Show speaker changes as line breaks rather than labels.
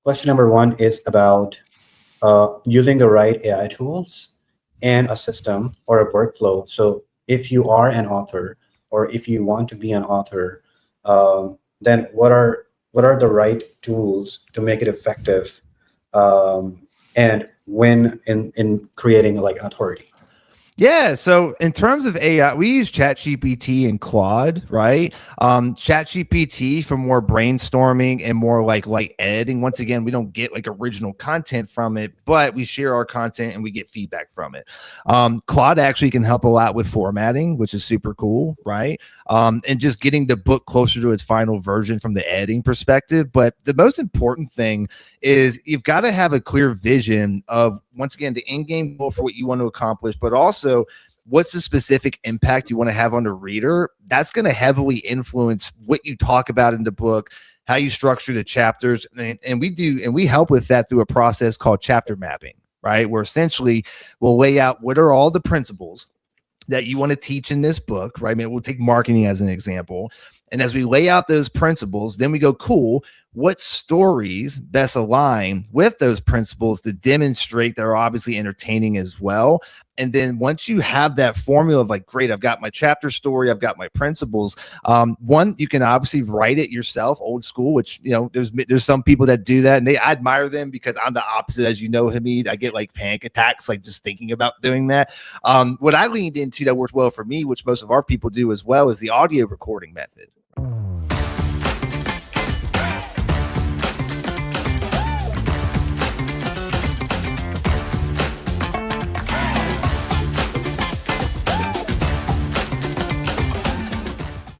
Question number one is about using the right AI tools and a system or a workflow. So if you are an author or if you want to be an author, then what are the right tools to make it effective, and when in creating like an authority?
Yeah. So in terms of AI, we use ChatGPT and Claude, right? ChatGPT for more brainstorming and more like light editing. Once again, we don't get like original content from it, but we share our content and we get feedback from it. Claude actually can help a lot with formatting, which is super cool, right? And just getting the book closer to its final version from the editing perspective. But the most important thing is you've got to have a clear vision of, once again, the end game goal for what you want to accomplish, but also what's the specific impact you want to have on the reader. That's going to heavily influence what you talk about in the book, how you structure the chapters. And we help with that through a process called chapter mapping, right? Where essentially we'll lay out what are all the principles that you want to teach in this book, right? I mean, we'll take marketing as an example. And as we lay out those principles, then we go, cool, what stories best align with those principles to demonstrate they're obviously entertaining as well. And then once you have that formula of like, great, I've got my chapter story, I've got my principles. One, you can obviously write it yourself, old school, which, you know, there's some people that do that, and I admire them because I'm the opposite, as you know, Hamid. I get like panic attacks, like just thinking about doing that. What I leaned into that worked well for me, which most of our people do as well, is the audio recording method.